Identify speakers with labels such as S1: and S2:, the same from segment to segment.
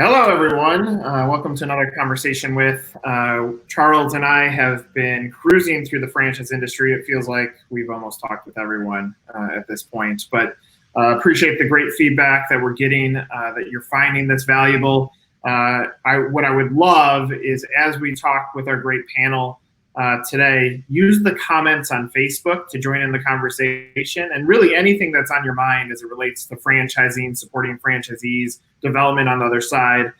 S1: Hello, everyone. Welcome to another conversation with Charles and I have been cruising through the franchise industry. It feels like we've almost talked with everyone at this point, but appreciate the great feedback that we're getting, that you're finding that's valuable. What I would love is, as we talk with our great panel today, use the comments on Facebook to join in the conversation, and really anything that's on your mind as it relates to franchising, supporting franchisees, development on the other side,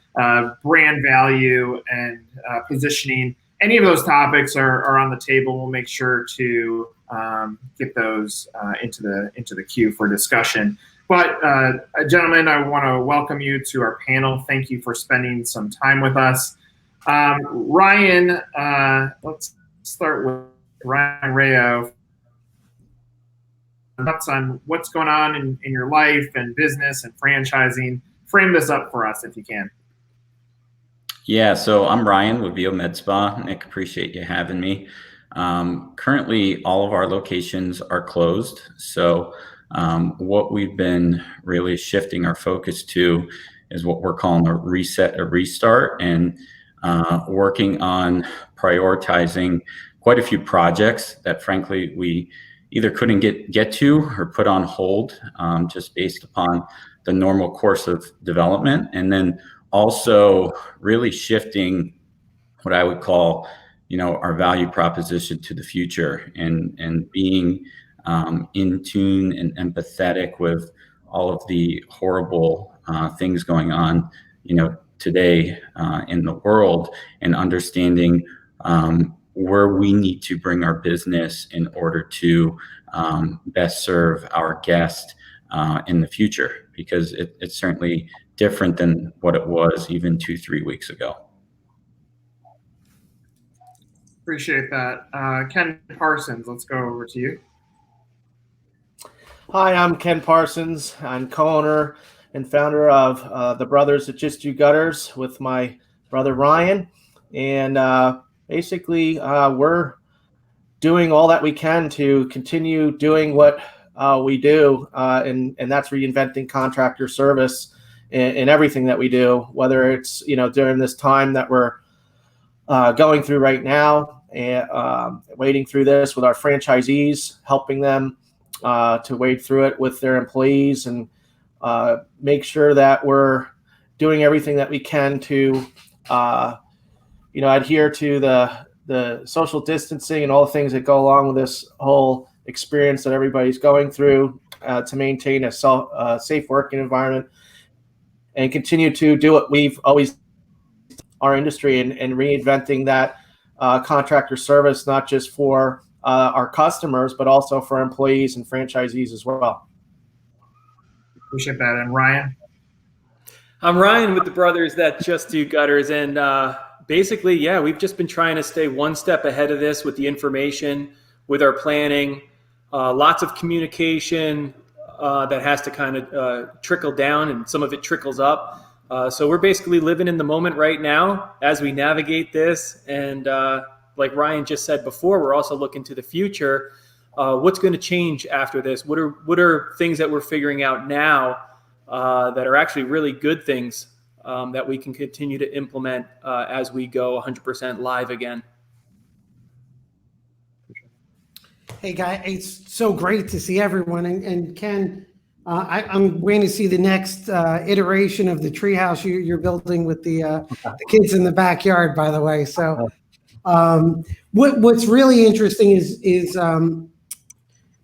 S1: brand value, and positioning. Any of those topics are on the table. We'll make sure to get those into the queue for discussion. But gentlemen, I want to welcome you to our panel. Thank you for spending some time with us. Ryan, let's start with Ryan Rao. Thoughts on what's going on in your life and business and franchising. Frame this up for us if you can.
S2: Yeah, so I'm Ryan with VIO Med Spa. Nick, appreciate you having me. Currently, all of our locations are closed. So what we've been really shifting our focus to is what we're calling a reset, a restart, and working on prioritizing quite a few projects that frankly we either couldn't get to or put on hold just based upon the normal course of development. And then also really shifting what I would call, our value proposition to the future, and being in tune and empathetic with all of the horrible things going on, today in the world, and understanding where we need to bring our business in order to best serve our guest in the future, because it's certainly different than what it was even 2-3 weeks ago.
S1: Appreciate that. Ken Parsons, let's go over to you.
S3: Hi, I'm Ken Parsons. I'm co-owner and founder of the Brothers that Just Do Gutters with my brother Ryan. And basically, we're doing all that we can to continue doing what we do, and that's reinventing contractor service in everything that we do, whether it's, during this time that we're going through right now, and wading through this with our franchisees, helping them to wade through it with their employees, and make sure that we're doing everything that we can to, adhere to the social distancing and all the things that go along with this whole experience that everybody's going through, to maintain a safe working environment, and continue to do what we've always done in our industry, and reinventing that contractor service, not just for our customers, but also for employees and franchisees as well.
S1: Appreciate that. And Ryan?
S4: I'm Ryan with the Brothers That Just Do Gutters. And basically, yeah, we've just been trying to stay one step ahead of this with the information, with our planning, lots of communication that has to kind of trickle down, and some of it trickles up. So we're basically living in the moment right now as we navigate this. And like Ryan just said before, we're also looking to the future. What's going to change after this? What are things that we're figuring out now that are actually really good things that we can continue to implement as we go 100% live again?
S5: Hey, guys, it's so great to see everyone. And Ken, I'm waiting to see the next iteration of the treehouse you're building with the kids in the backyard, by the way. So what's really interesting is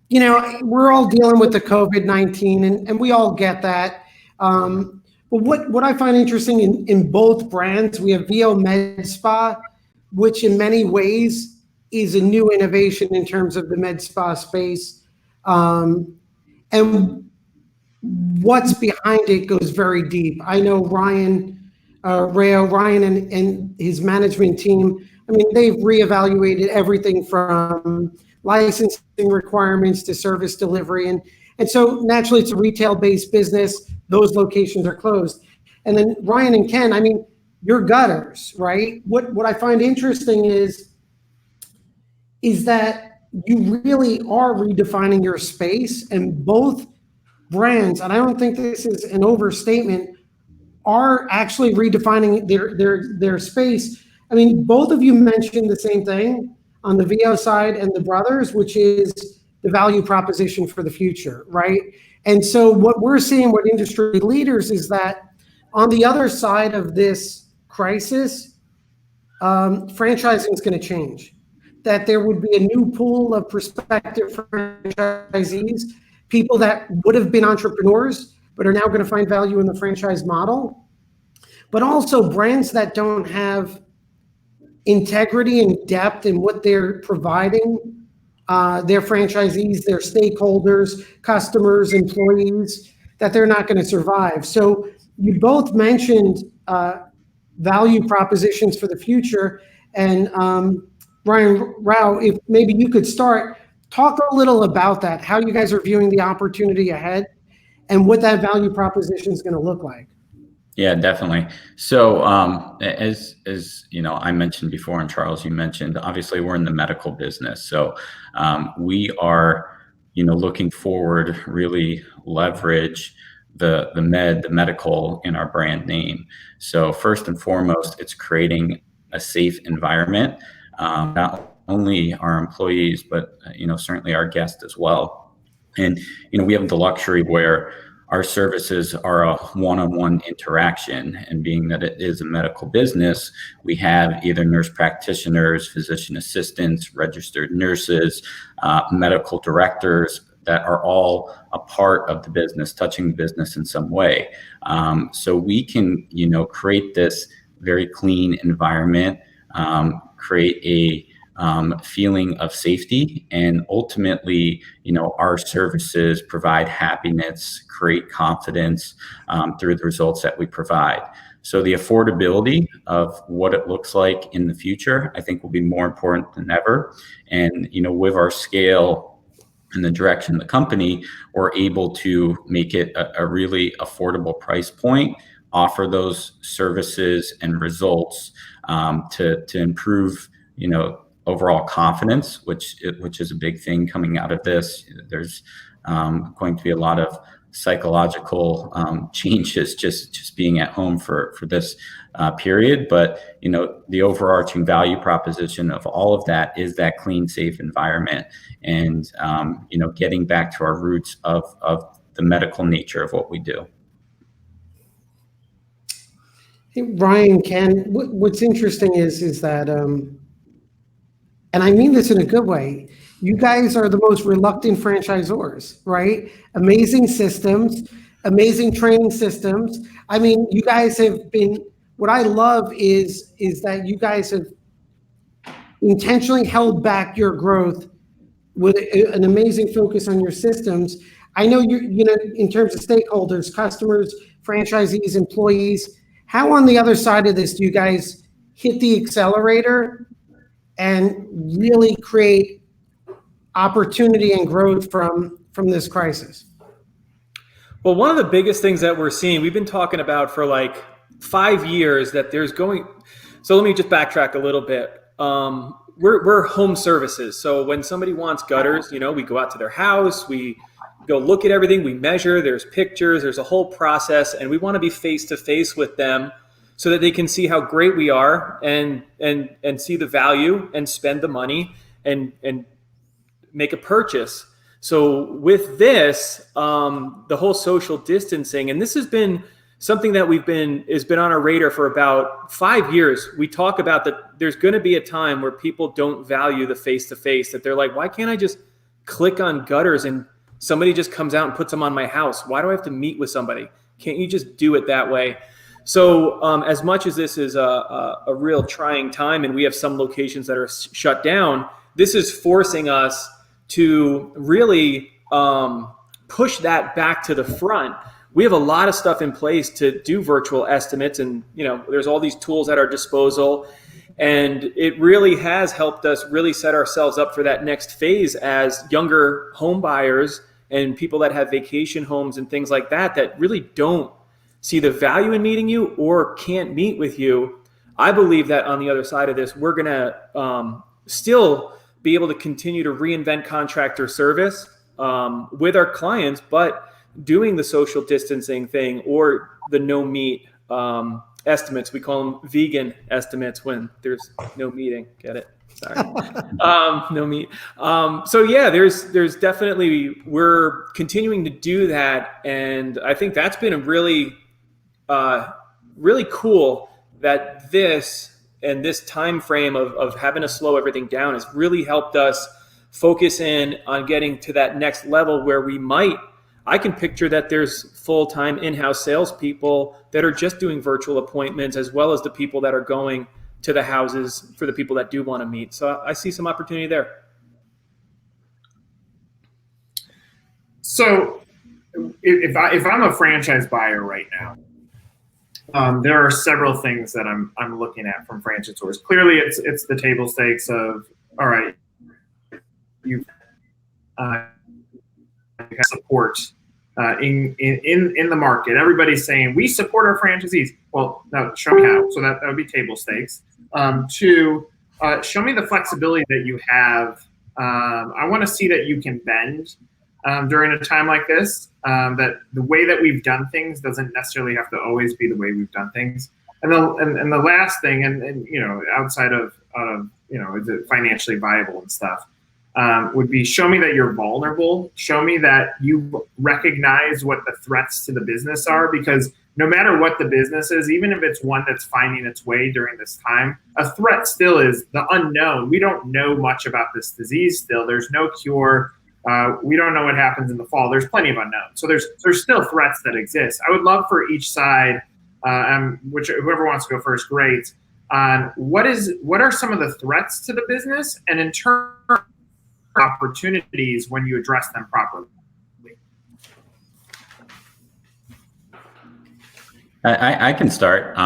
S5: we're all dealing with the COVID-19, and we all get that. But what I find interesting in both brands, we have VIO Med Spa, which in many ways is a new innovation in terms of the med spa space. And what's behind it goes very deep. I know Ryan and his management team, they've reevaluated everything from licensing requirements to service delivery. And so naturally it's a retail-based business. Those locations are closed. And then Ryan and Ken, you're gutters, right? What I find interesting is that you really are redefining your space, and both brands, and I don't think this is an overstatement, are actually redefining their space. I mean, both of you mentioned the same thing on the VIO side and the brothers, which is the value proposition for the future, right? And so what we're seeing with industry leaders is that on the other side of this crisis, franchising is going to change. That there would be a new pool of prospective franchisees, people that would have been entrepreneurs, but are now going to find value in the franchise model. But also brands that don't have integrity and depth in what they're providing their franchisees, their stakeholders, customers, employees, that they're not going to survive. So you both mentioned value propositions for the future. And Ryan Rao, if maybe you could start, talk a little about that, how you guys are viewing the opportunity ahead and what that value proposition is going to look like.
S2: Yeah, definitely. So as you know, I mentioned before, and Charles, you mentioned, obviously we're in the medical business. So we are, looking forward, really leverage the medical in our brand name. So first and foremost, it's creating a safe environment, not only our employees, but certainly our guests as well. And we have the luxury where our services are a one-on-one interaction, and being that it is a medical business, we have either nurse practitioners, physician assistants, registered nurses, medical directors that are all a part of the business, touching the business in some way. So we can, create this very clean environment, create a feeling of safety, and ultimately, our services provide happiness, create confidence through the results that we provide. So the affordability of what it looks like in the future, I think, will be more important than ever. And, with our scale and the direction of the company, we're able to make it a really affordable price point, offer those services and results to improve, overall confidence, which is a big thing coming out of this. There's going to be a lot of psychological changes just being at home for this period. But, the overarching value proposition of all of that is that clean, safe environment, and, getting back to our roots of the medical nature of what we do.
S5: Hey, Ryan, Ken, what's interesting is that, and I mean this in a good way, you guys are the most reluctant franchisors, right? Amazing systems, amazing training systems. I mean, you guys have been, what I love is that you guys have intentionally held back your growth with an amazing focus on your systems. I know in terms of stakeholders, customers, franchisees, employees, how on the other side of this do you guys hit the accelerator and really create opportunity and growth from this crisis?
S4: Well, one of the biggest things that we're seeing, we've been talking about for like 5 years, that there's going, so let me just backtrack a little bit. We're home services. So when somebody wants gutters, we go out to their house, we go look at everything, we measure, there's pictures, there's a whole process, and we want to be face to face with them so that they can see how great we are and see the value and spend the money and make a purchase. So with this, the whole social distancing, and this has been something that has been on our radar for about 5 years. We talk about that there's going to be a time where people don't value the face-to-face, that they're like, why can't I just click on gutters and somebody just comes out and puts them on my house? Why do I have to meet with somebody? Can't you just do it that way? So as much as this is a real trying time, and we have some locations that are shut down, this is forcing us to really push that back to the front. We have a lot of stuff in place to do virtual estimates, and there's all these tools at our disposal, and it really has helped us really set ourselves up for that next phase as younger home buyers and people that have vacation homes and things like that really don't see the value in meeting you or can't meet with you. I believe that on the other side of this, we're going to still be able to continue to reinvent contractor service with our clients, but doing the social distancing thing or the no meet estimates. We call them vegan estimates when there's no meeting. Get it? Sorry. No meat. So yeah, there's definitely, we're continuing to do that. And I think that's been a really cool that this time frame of having to slow everything down has really helped us focus in on getting to that next level where I can picture that there's full-time in-house salespeople that are just doing virtual appointments, as well as the people that are going to the houses for the people that do want to meet. So I see some opportunity there.
S1: So if I'm a franchise buyer right now, there are several things that I'm looking at from franchisors. Clearly, it's the table stakes of, all right, you have support in the market. Everybody's saying we support our franchisees. Well, no, show me how. So that would be table stakes. Two, show me the flexibility that you have. I want to see that you can bend during a time like this. That the way that we've done things doesn't necessarily have to always be the way we've done things. And the last thing, and outside of is it financially viable and stuff, would be show me that you're vulnerable. Show me that you recognize what the threats to the business are, because no matter what the business is, even if it's one that's finding its way during this time, a threat still is the unknown. We don't know much about this disease still. There's no cure. We don't know what happens in the fall. There's plenty of unknowns. So there's still threats that exist. I would love for each side, whoever wants to go first, great, on what are some of the threats to the business, and in turn, opportunities when you address them properly.
S2: I can start.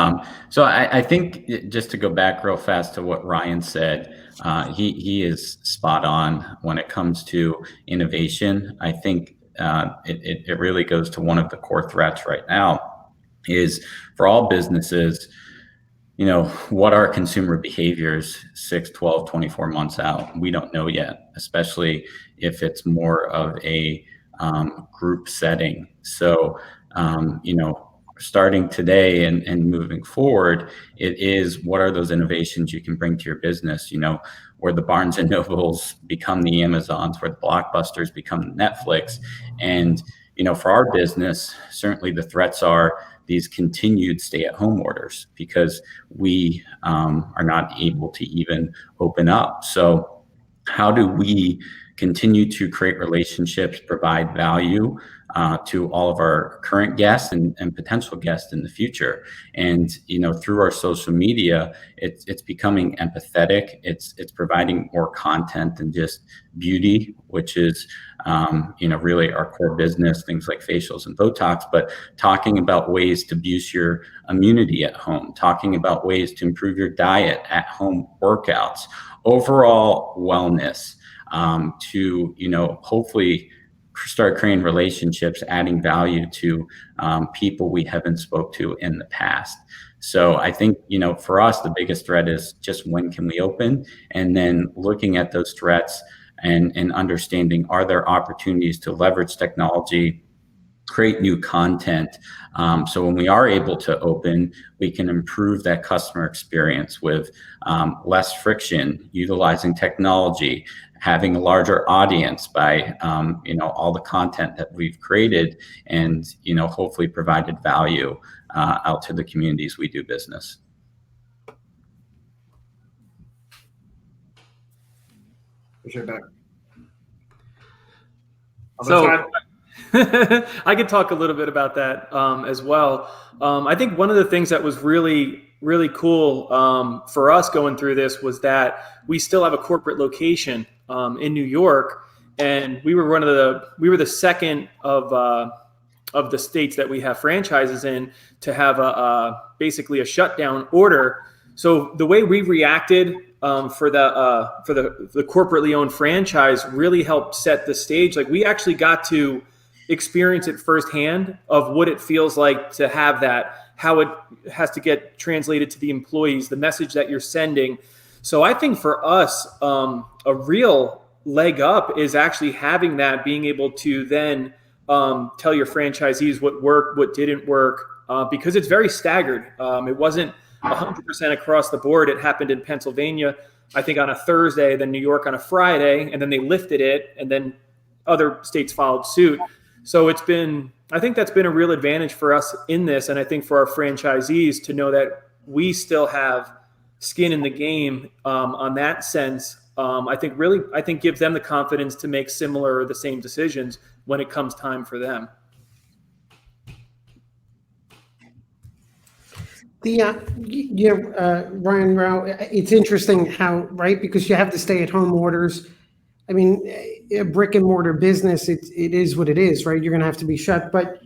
S2: So I think, just to go back real fast to what Ryan said, he is spot on when it comes to innovation. I think it really goes to one of the core threats right now is for all businesses, what are consumer behaviors 6, 12, 24 months out? We don't know yet, especially if it's more of a group setting. So, starting today and moving forward, it is what are those innovations you can bring to your business, where the Barnes and Nobles become the Amazons, where the Blockbusters become Netflix. And, for our business, certainly the threats are these continued stay-at-home orders, because we are not able to even open up. So how do we continue to create relationships, provide value to all of our current guests and potential guests in the future? And through our social media, it's becoming empathetic. It's providing more content than just beauty, which is really our core business, things like facials and Botox, but talking about ways to boost your immunity at home, talking about ways to improve your diet at home, workouts, overall wellness, to hopefully start creating relationships, adding value to people we haven't spoke to in the past. So I think, for us, the biggest threat is just when can we open, and then looking at those threats and understanding, are there opportunities to leverage technology, create new content, so when we are able to open, we can improve that customer experience with less friction, utilizing technology, having a larger audience by all the content that we've created, and hopefully provided value out to the communities we do business.
S4: So I could talk a little bit about that as well. I think one of the things that was really, really cool for us going through this was that we still have a corporate location in New York, and we were the second of the states that we have franchises in to have basically a shutdown order. So the way we reacted for the corporately owned franchise really helped set the stage. Like, we actually got to experience it firsthand of what it feels like to have that, how it has to get translated to the employees, the message that you're sending. So I think for us, a real leg up is actually having that, being able to then tell your franchisees what worked, what didn't work, because it's very staggered. It wasn't 100% across the board. It happened in Pennsylvania, I think, on a Thursday, then New York on a Friday, and then they lifted it, and then other states followed suit. So I think that's been a real advantage for us in this, and I think for our franchisees to know that we still have skin in the game on that sense. I think gives them the confidence to make similar or the same decisions when it comes time for them.
S5: Ryan Rao, it's interesting how, right, because you have the stay-at-home orders. I mean, a brick and mortar business, it is what it is, right? You're going to have to be shut. But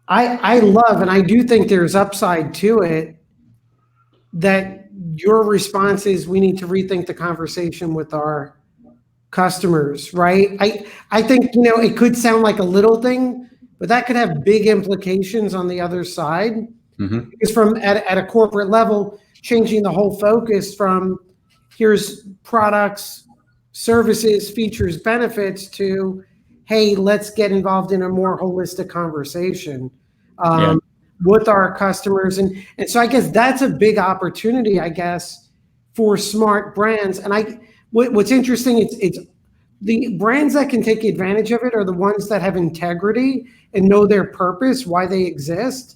S5: I love, and I do think there's upside to it, that your response is we need to rethink the conversation with our customers, right? I think, it could sound like a little thing, but that could have big implications on the other side. Mm-hmm. Because from at a corporate level, changing the whole focus from here's products, services, features, benefits to, hey, let's get involved in a more holistic conversation with our customers. And so I guess that's a big opportunity, I guess, for smart brands. And what's interesting, it's the brands that can take advantage of it are the ones that have integrity and know their purpose, why they exist.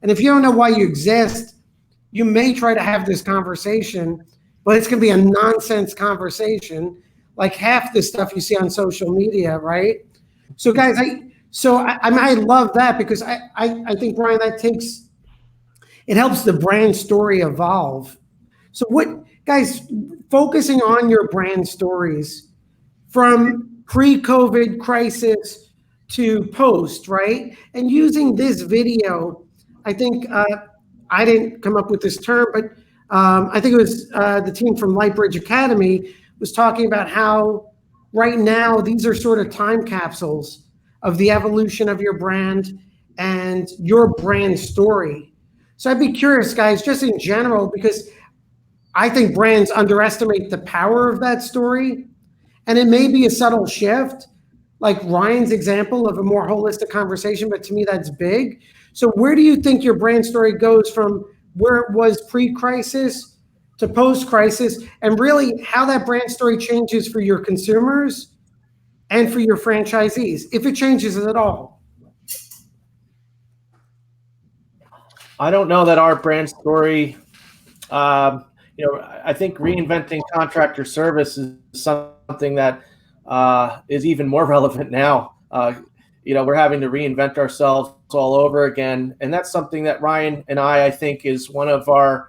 S5: And if you don't know why you exist, you may try to have this conversation, but it's going to be a nonsense conversation, like half the stuff you see on social media, right? So, guys, I love that because I think, Brian, it helps the brand story evolve. So, guys, focusing on your brand stories from pre-COVID crisis to post, right? And using this video. I think I didn't come up with this term, but I think it was the team from Lightbridge Academy was talking about how right now these are sort of time capsules of the evolution of your brand and your brand story. So I'd be curious, guys, just in general, because I think brands underestimate the power of that story, and it may be a subtle shift, like Ryan's example of a more holistic conversation, but to me that's big. So where do you think your brand story goes from where it was pre-crisis to post-crisis, and really how that brand story changes for your consumers and for your franchisees, if it changes at all?
S3: I don't know that our brand story, I think reinventing contractor service is something that is even more relevant now. We're having to reinvent ourselves all over again. And that's something that Ryan and I think is one of our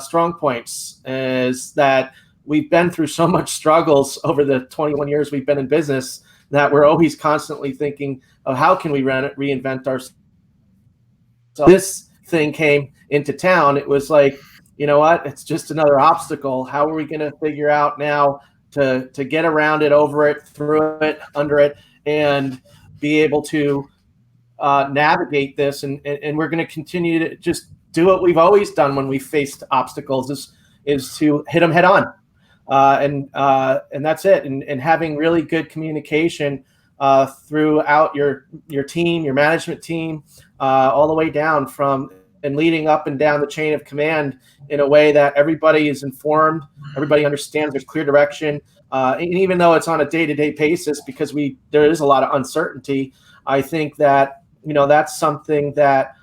S3: strong points, is that we've been through so much struggles over the 21 years we've been in business that we're always constantly thinking of how can we reinvent ourselves. So this thing came into town. It was like, you know what? It's just another obstacle. How are we going to figure out now to get around it, over it, through it, under it, and be able to navigate this, and we're going to continue to just do what we've always done when we faced obstacles, is to hit them head on, and that's it. And having really good communication throughout your team, your management team, all the way down from and leading up and down the chain of command in a way that everybody is informed, everybody understands there's clear direction. And even though it's on a day-to-day basis, because there is a lot of uncertainty, I think that, that's something that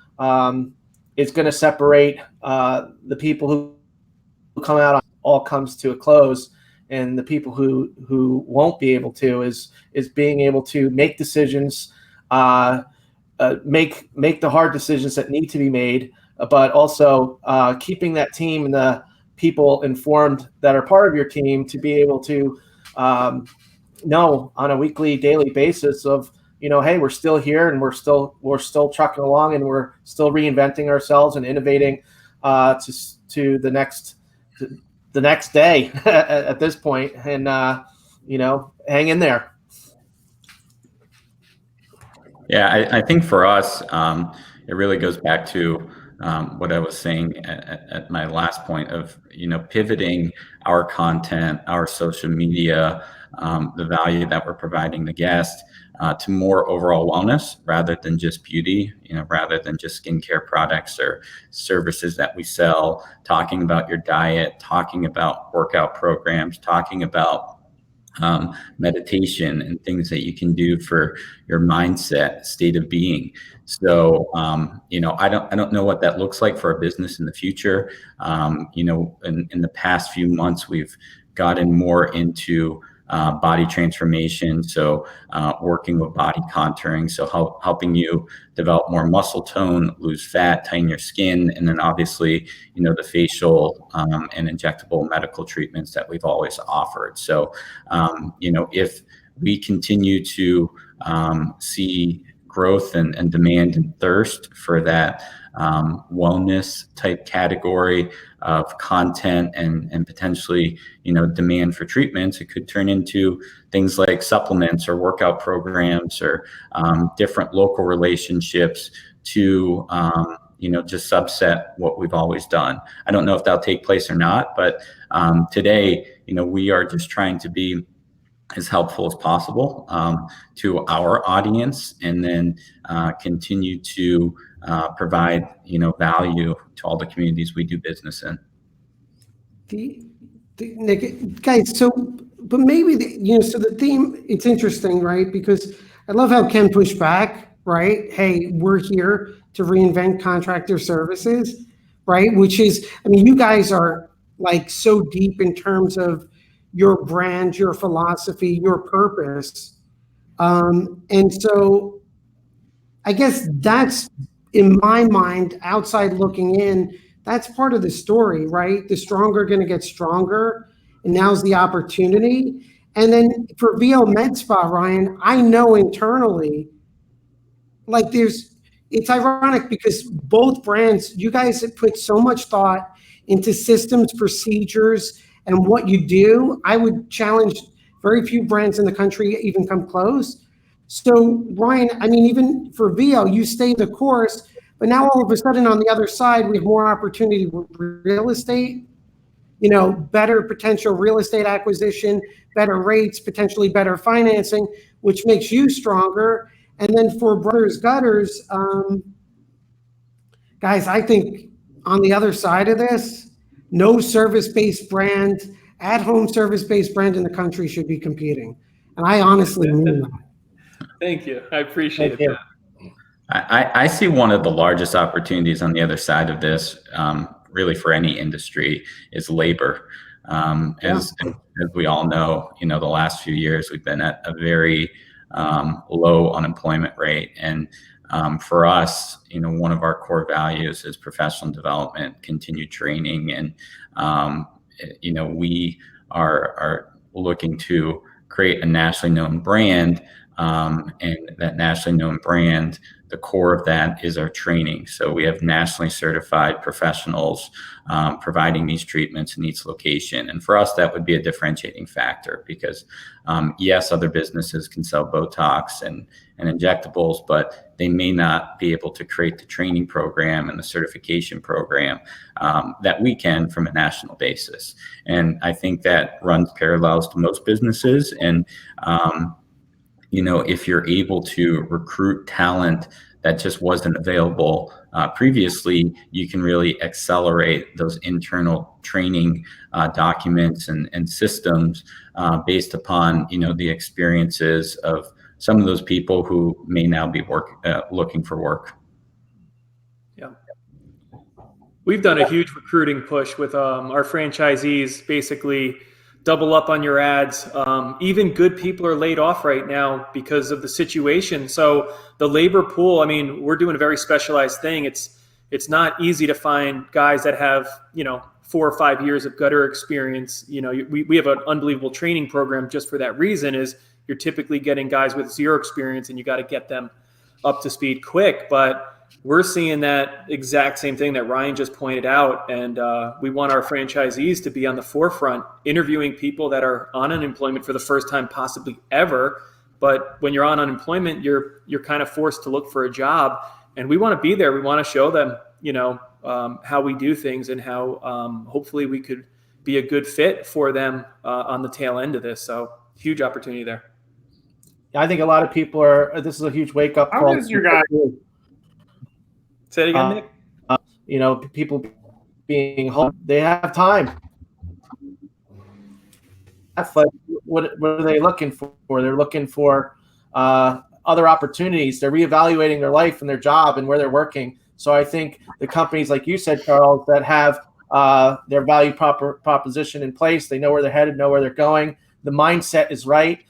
S3: is going to separate the people who come out on all comes to a close, and the people who won't be able to is being able to make decisions, make the hard decisions that need to be made, but also keeping that team and the people informed that are part of your team to be able to know on a weekly, daily basis of, hey, we're still here and we're still trucking along, and we're still reinventing ourselves and innovating to the next day at this point, and hang in there.
S2: Yeah, I think for us, it really goes back to what I was saying at my last point of, pivoting our content, our social media, the value that we're providing the guest, to more overall wellness rather than just beauty, rather than just skincare products or services that we sell, talking about your diet, talking about workout programs, talking about meditation and things that you can do for your mindset, state of being. So, I don't know what that looks like for a business in the future. In the past few months, we've gotten more into body transformation. So working with body contouring, so helping you develop more muscle tone, lose fat, tighten your skin, and then obviously, the facial and injectable medical treatments that we've always offered. So, if we continue to see growth and demand and thirst for that wellness type category of content and potentially, demand for treatments, it could turn into things like supplements or workout programs or different local relationships to, just subset what we've always done. I don't know if that'll take place or not, but today, we are just trying to be as helpful as possible to our audience, and then continue to provide value to all the communities we do business in.
S5: Nick, guys, but maybe so the theme, it's interesting, right? Because I love how Ken pushed back, right? Hey, we're here to reinvent contractor services, right? Which is, you guys are like so deep in terms of your brand, your philosophy, your purpose. And so I guess that's, in my mind, outside looking in, that's part of the story, right? The stronger are going to get stronger, and now's the opportunity. And then for VIO Med Spa, Ryan, I know internally, like it's ironic because both brands, you guys have put so much thought into systems, procedures, and what you do. I would challenge very few brands in the country even come close. So Ryan, even for VIO, you stay the course, but now all of a sudden on the other side, we have more opportunity with real estate, better potential real estate acquisition, better rates, potentially better financing, which makes you stronger. And then for Brothers Gutters, guys, I think on the other side of this, no service-based brand, at-home service-based brand in the country should be competing. And I honestly mean that.
S4: Thank you. I appreciate that.
S2: I see one of the largest opportunities on the other side of this, really for any industry, is labor. As we all know, the last few years we've been at a very low unemployment rate. And for us, one of our core values is professional development, continued training, and we are looking to create a nationally known brand, and that nationally known brand, the core of that is our training. So we have nationally certified professionals providing these treatments in each location. And for us, that would be a differentiating factor because, yes, other businesses can sell Botox and injectables, but they may not be able to create the training program and the certification program that we can from a national basis. And I think that runs parallels to most businesses. And if you're able to recruit talent that just wasn't available previously, you can really accelerate those internal training documents and systems based upon, the experiences of some of those people who may now be looking for work.
S4: Yeah. We've done a huge recruiting push with our franchisees, basically double up on your ads. Even good people are laid off right now because of the situation. So the labor pool, we're doing a very specialized thing. It's not easy to find guys that have, 4 or 5 years of gutter experience. We have an unbelievable training program just for that reason. Is you're typically getting guys with 0 experience and you got to get them up to speed quick. But we're seeing that exact same thing that Ryan just pointed out. And we want our franchisees to be on the forefront, interviewing people that are on unemployment for the first time possibly ever. But when you're on unemployment, you're kind of forced to look for a job. And we want to be there. We want to show them, how we do things and how hopefully we could be a good fit for them on the tail end of this. So huge opportunity there.
S3: I think a lot of people this is a huge wake up call.
S1: How does your guy?
S4: Say it again, Nick.
S3: People being home, they have time. But what are they looking for? They're looking for other opportunities. They're reevaluating their life and their job and where they're working. So I think the companies, like you said, Charles, that have their value proposition in place, they know where they're headed, know where they're going. The mindset is right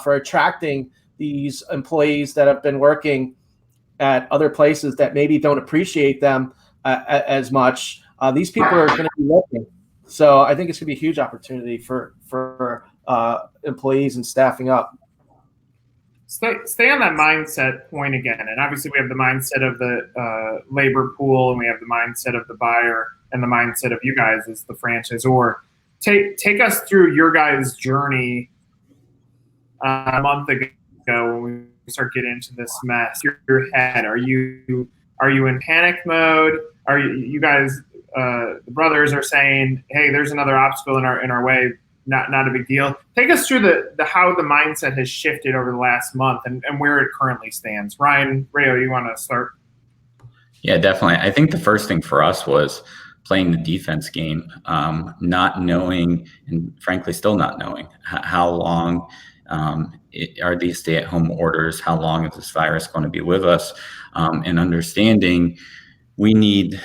S3: for attracting these employees that have been working at other places that maybe don't appreciate them as much. These people are going to be looking. So I think it's going to be a huge opportunity for employees and staffing up.
S1: Stay on that mindset point again. And obviously we have the mindset of the labor pool, and we have the mindset of the buyer, and the mindset of you guys as the franchisor. Take us through your guys' journey a month ago when we start getting into this mess. Your head, are you in panic mode? Are you guys, the brothers are saying, hey, there's another obstacle in our way, not a big deal. Take us through the how the mindset has shifted over the last month and where it currently stands. Ryan, Rao, you want to start?
S2: Yeah, definitely. I think the first thing for us was playing the defense game, not knowing, and frankly still not knowing how long are these stay-at-home orders, how long is this virus going to be with us, and understanding we need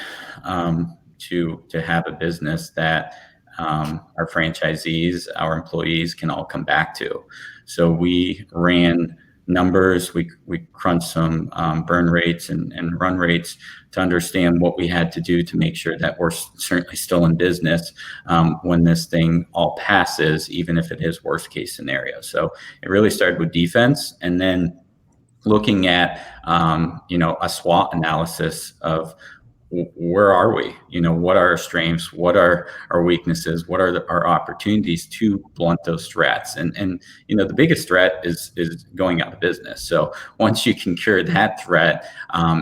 S2: to have a business that our franchisees, our employees can all come back to. So we ran numbers, we crunched some burn rates and run rates to understand what we had to do to make sure that we're certainly still in business when this thing all passes, even if it is worst case scenario. So it really started with defense, and then looking at a SWOT analysis of where are we? What are our strengths? What are our weaknesses? What are our opportunities to blunt those threats? And the biggest threat is going out of business. So once you can cure that threat,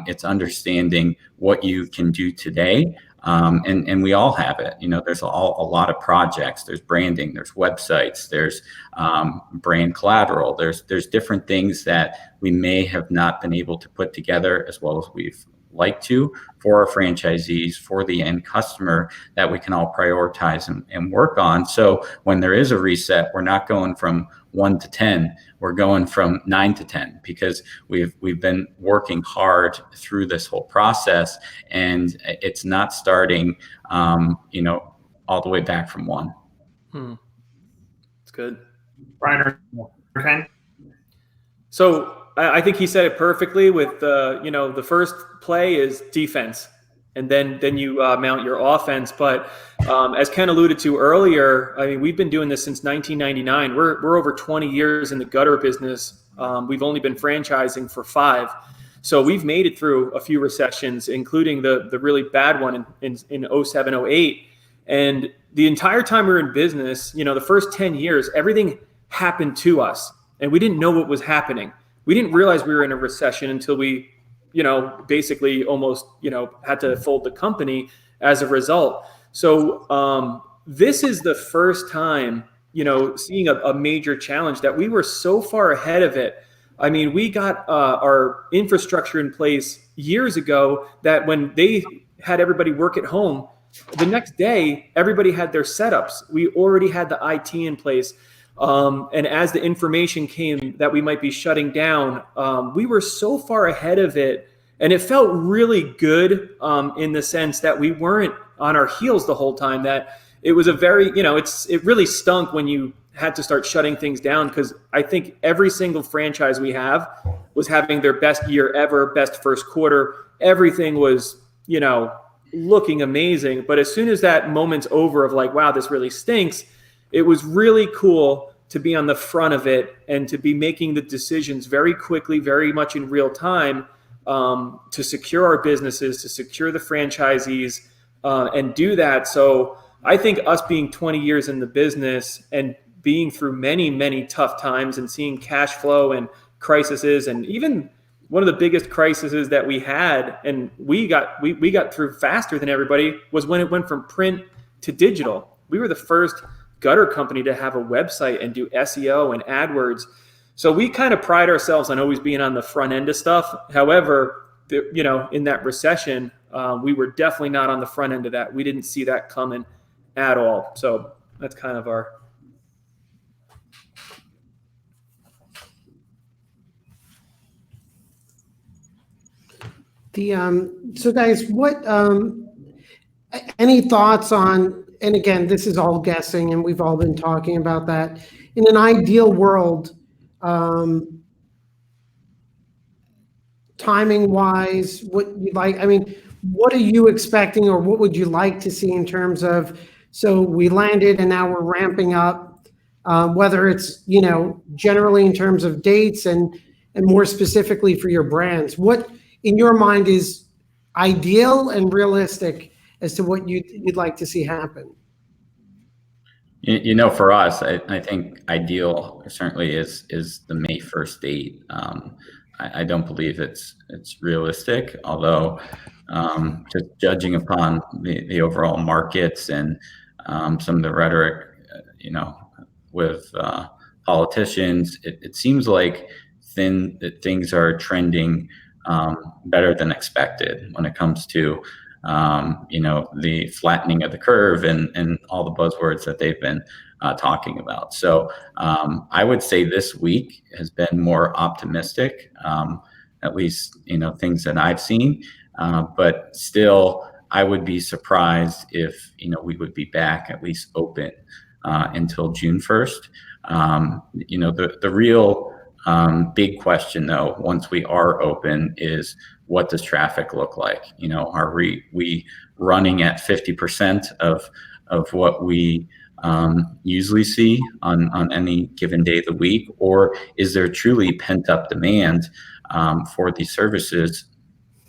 S2: it's understanding what you can do today. And we all have it. There's a lot of projects. There's branding. There's websites. There's brand collateral. There's different things that we may have not been able to put together as well as we've like to for our franchisees, for the end customer, that we can all prioritize and work on. So when there is a reset, we're not going from 1 to 10, we're going from 9 to 10, because we've been working hard through this whole process, and it's not starting all the way back from 1.
S4: It's good.
S1: Ryan or Ken?
S4: So I think he said it perfectly with, the first play is defense, and then you mount your offense. But as Ken alluded to earlier, I mean, we've been doing this since 1999. We're over 20 years in the gutter business. We've only been franchising for 5. So we've made it through a few recessions, including the really bad one in 07, 08. And the entire time we were in business, the first 10 years, everything happened to us, and we didn't know what was happening. We didn't realize we were in a recession until we, basically almost, had to fold the company as a result. So this is the first time, seeing a major challenge that we were so far ahead of it. I mean, we got our infrastructure in place years ago that when they had everybody work at home, the next day, everybody had their setups. We already had the IT in place. And as the information came that we might be shutting down, we were so far ahead of it. And it felt really good in the sense that we weren't on our heels the whole time, that it was a very, it really stunk when you had to start shutting things down, because I think every single franchise we have was having their best year ever, best first quarter. Everything was, looking amazing. But as soon as that moment's over of like, wow, this really stinks, it was really cool to be on the front of it and to be making the decisions very quickly, very much in real time, to secure our businesses, to secure the franchisees, and do that. So I think us being 20 years in the business and being through many, many tough times and seeing cash flow and crises, and even one of the biggest crises that we had, and we got through faster than everybody, was when it went from print to digital. We were the first gutter company to have a website and do SEO and AdWords. So we kind of pride ourselves on always being on the front end of stuff. However, in that recession, we were definitely not on the front end of that. We didn't see that coming at all. So that's kind of our.
S5: So guys, what, any thoughts on, and again, this is all guessing and we've all been talking about that. In an ideal world, timing wise, what you'd like, I mean, what are you expecting or what would you like to see in terms of, so we landed and now we're ramping up, whether it's, generally in terms of dates and more specifically for your brands, what in your mind is ideal and realistic as to what you'd like to see happen?
S2: For us, I think ideal certainly is the May 1st date. I don't believe it's realistic, although just judging upon the overall markets and some of the rhetoric, with politicians, it seems like things are trending better than expected when it comes to the flattening of the curve and all the buzzwords that they've been talking about. So I would say this week has been more optimistic, at least things that I've seen. But still, I would be surprised if we would be back at least open until June 1st. The real big question, though, once we are open, is what does traffic look like? Are we running at 50% of what we usually see on any given day of the week, or is there truly pent up demand for these services?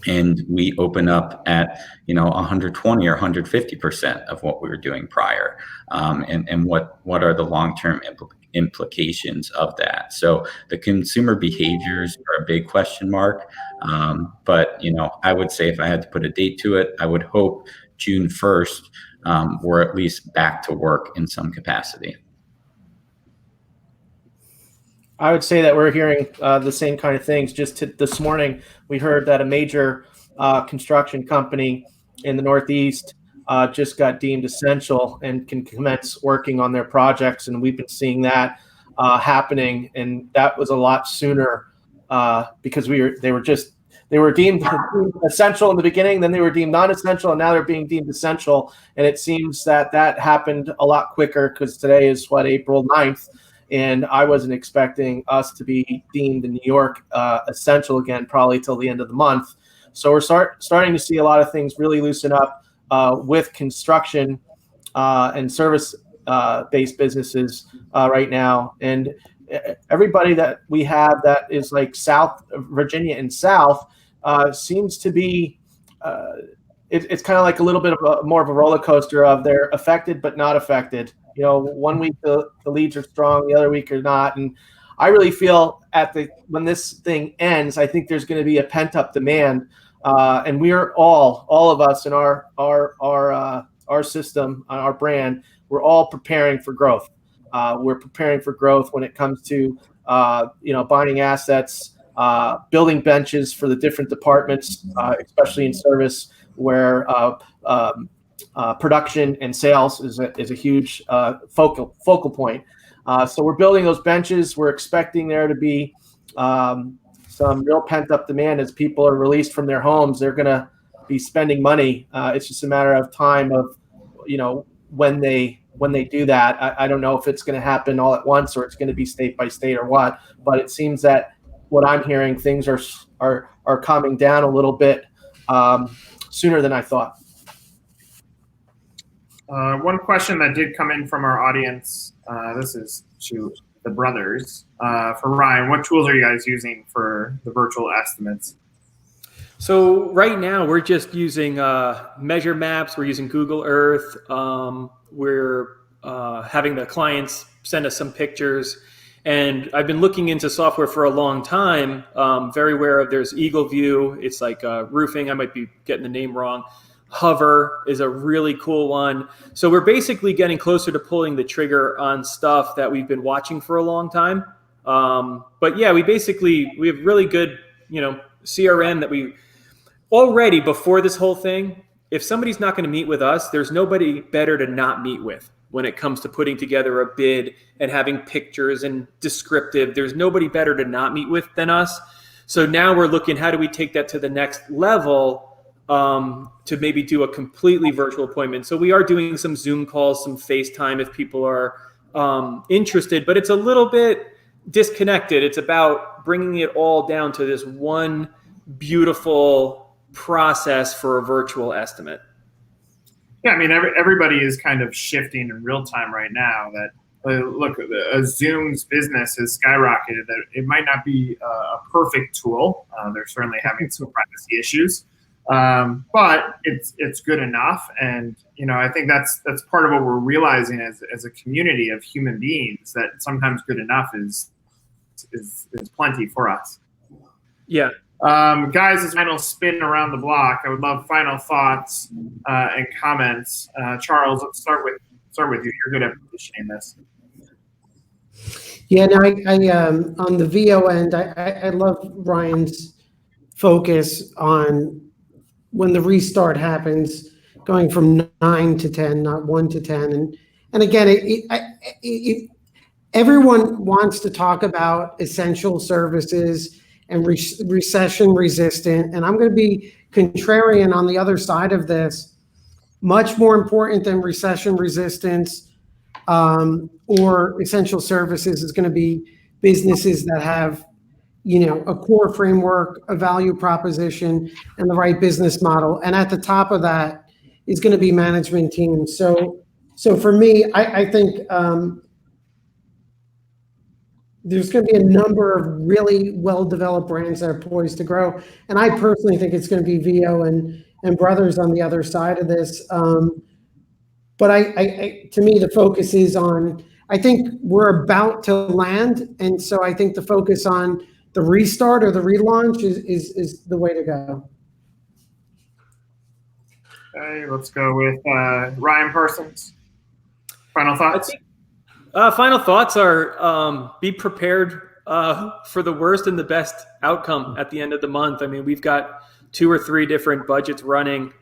S2: And we open up at 120 or 150% of what we were doing prior, and what are the long-term implications of that? So the consumer behaviors are a big question mark, but I would say if I had to put a date to it, I would hope June 1st we're at least back to work in some capacity.
S3: I would say that we're hearing the same kind of things. Just this morning, we heard that a major construction company in the Northeast just got deemed essential and can commence working on their projects. And we've been seeing that happening. And that was a lot sooner because they were deemed essential in the beginning, then they were deemed non-essential, and now they're being deemed essential. And it seems that happened a lot quicker because today is April 9th. And I wasn't expecting us to be deemed in New York essential again, probably till the end of the month. So we're starting to see a lot of things really loosen up with construction and service-based businesses right now. And everybody that we have that is like South Virginia and South seems to be it's kind of like a little bit of more of a roller coaster of they're affected but not affected. 1 week the leads are strong, the other week are not. And I really feel when this thing ends, I think there's going to be a pent up demand, and we're all of us in our system, our brand, we're all preparing for growth. We're preparing for growth when it comes to buying assets, building benches for the different departments, especially in service where production and sales is a huge focal point. So we're building those benches. We're expecting there to be some real pent up demand as people are released from their homes. They're going to be spending money. It's just a matter of time of when they do that. I don't know if it's going to happen all at once or it's going to be state by state or what. But it seems that what I'm hearing, things are calming down a little bit sooner than I thought.
S1: One question that did come in from our audience, this is to the brothers. For Ryan, what tools are you guys using for the virtual estimates?
S4: So right now we're just using measure maps. We're using Google Earth. We're having the clients send us some pictures. And I've been looking into software for a long time, very aware of there's Eagle View. It's like roofing. I might be getting the name wrong. Hover is a really cool one. So we're basically getting closer to pulling the trigger on stuff that we've been watching for a long time. But yeah, we have really good, CRM that we already, before this whole thing, if somebody's not going to meet with us, there's nobody better to not meet with when it comes to putting together a bid and having pictures and descriptive. There's nobody better to not meet with than us. So now we're looking, how do we take that to the next level, to maybe do a completely virtual appointment? So we are doing some Zoom calls, some FaceTime if people are interested, but it's a little bit disconnected. It's about bringing it all down to this one beautiful process for a virtual estimate.
S1: Yeah, I mean, everybody is kind of shifting in real time right now. That look, Zoom's business has skyrocketed. That it might not be a perfect tool. They're certainly having some privacy issues, but it's good enough. And I think that's part of what we're realizing as a community of human beings, that sometimes good enough is plenty for us.
S4: Yeah.
S1: Guys, as final spin around the block, I would love final thoughts and comments. Charles, let's start with you. You're good at positioning this.
S5: Yeah, no, I on the VO end, I love Ryan's focus on when the restart happens, going from 9 to 10, not 1 to 10, and again, everyone wants to talk about essential services and recession resistant. And I'm going to be contrarian on the other side of this. Much more important than recession resistance or essential services is going to be businesses that have, a core framework, a value proposition, and the right business model. And at the top of that is going to be management teams. So for me, I think there's going to be a number of really well-developed brands that are poised to grow. And I personally think it's going to be VIO and Brothers on the other side of this. But to me, the focus is on, I think we're about to land. And so I think the focus on the restart or the relaunch is the way to go.
S1: Okay, let's go with Ryan Parsons. Final thoughts?
S4: Final thoughts are be prepared for the worst and the best outcome at the end of the month. I mean, we've got 2 or 3 different budgets running,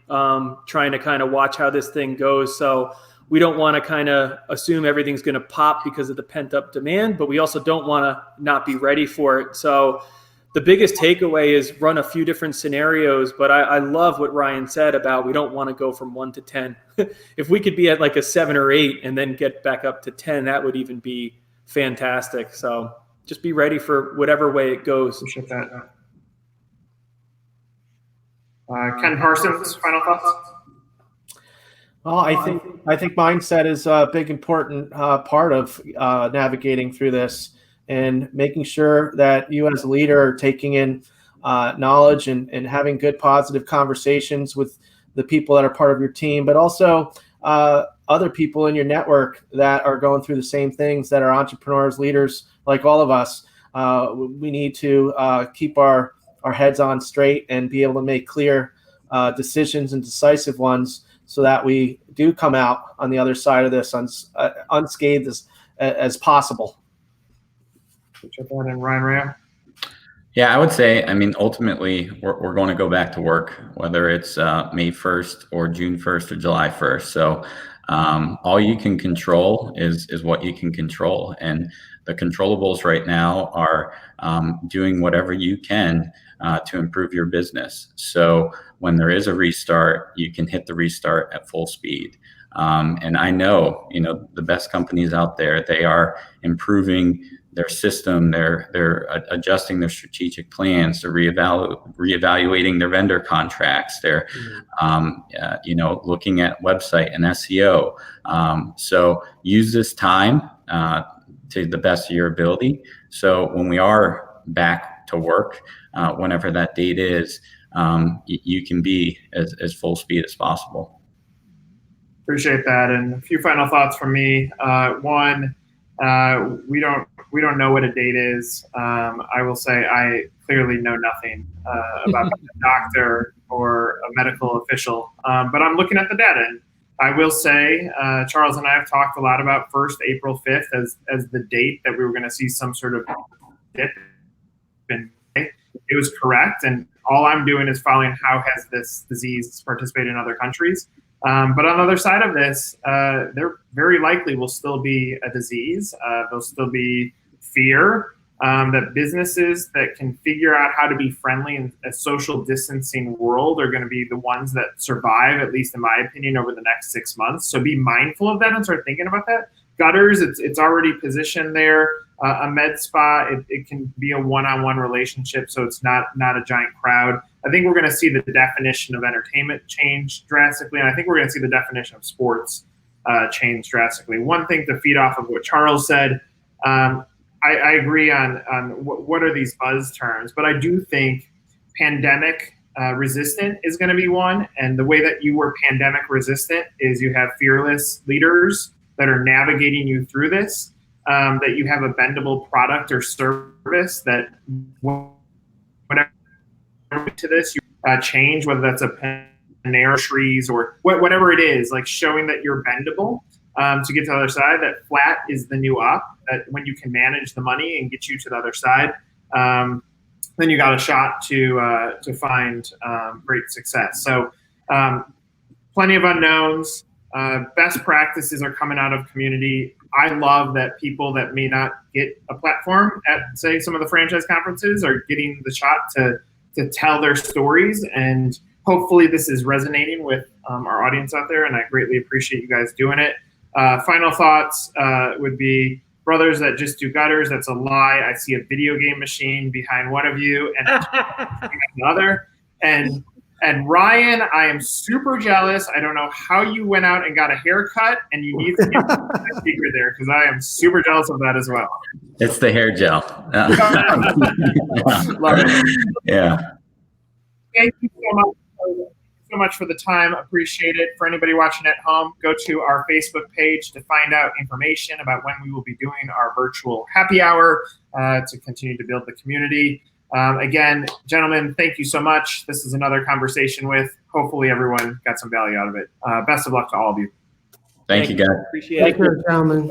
S4: trying to kind of watch how this thing goes. So we don't want to kind of assume everything's going to pop because of the pent up demand, but we also don't want to not be ready for it. So the biggest takeaway is run a few different scenarios, but I love what Ryan said about we don't want to go from 1 to 10. If we could be at like a 7 or 8 and then get back up to 10, that would even be fantastic. So just be ready for whatever way it goes.
S1: Appreciate that. Ken Parsons, final thoughts?
S3: Well, I think mindset is a big important part of navigating through this, and making sure that you as a leader are taking in knowledge and having good positive conversations with the people that are part of your team, but also other people in your network that are going through the same things, that are entrepreneurs, leaders like all of us. We need to keep our heads on straight and be able to make clear decisions and decisive ones, so that we do come out on the other side of this unscathed as possible.
S1: And Ryan Rao?
S2: Yeah, I would say, ultimately, we're going to go back to work, whether it's May 1st or June 1st or July 1st. So all you can control is what you can control. And the controllables right now are doing whatever you can to improve your business. So when there is a restart, you can hit the restart at full speed. And I know, the best companies out there, they are improving their system, they're adjusting their strategic plans, they're reevaluating their vendor contracts, they're looking at website and SEO. So use this time to the best of your ability. So when we are back to work, whenever that date is, you can be as full speed as possible.
S1: Appreciate that. And a few final thoughts from me. One, we don't know what a date is. I will say I clearly know nothing about a doctor or a medical official, but I'm looking at the data, I will say, Charles and I have talked a lot about April 5th as the date that we were going to see some sort of dip. And it was correct. And all I'm doing is following how has this disease participated in other countries. But on the other side of this, there very likely will still be a disease. There'll still be fear. That businesses that can figure out how to be friendly in a social distancing world are going to be the ones that survive, at least in my opinion, over the next 6 months. So be mindful of that and start thinking about that. Gutters, it's already positioned there. A med spa, it can be a one-on-one relationship, so it's not a giant crowd. I think we're going to see the definition of entertainment change drastically, and I think we're going to see the definition of sports change drastically. One thing to feed off of what Charles said, I agree on what are these buzz terms, but I do think pandemic resistant is going to be one. And the way that you were pandemic resistant is you have fearless leaders that are navigating you through this, that you have a bendable product or service that whatever to this, you change, whether that's a Panera trees or whatever it is, like showing that you're bendable. To get to the other side, that flat is the new up, that when you can manage the money and get you to the other side, then you got a shot to find great success. So plenty of unknowns. Best practices are coming out of community. I love that people that may not get a platform at, say, some of the franchise conferences are getting the shot to tell their stories. And hopefully this is resonating with our audience out there, and I greatly appreciate you guys doing it. Final thoughts would be, brothers that just do gutters, that's a lie. I see a video game machine behind one of you and another. And Ryan, I am super jealous. I don't know how you went out and got a haircut, and you need to get a secret there, because I am super jealous of that as well.
S2: It's the hair gel.
S1: Love it.
S2: Yeah.
S1: Thank you so much for the time. Appreciate it. For anybody watching at home, go to our Facebook page to find out information about when we will be doing our virtual happy hour to continue to build the community. Again, gentlemen, thank you so much. This is another conversation with, hopefully everyone got some value out of it. Best of luck to all of you.
S2: Thank you, guys.
S4: Appreciate it.
S5: Thank you, gentlemen.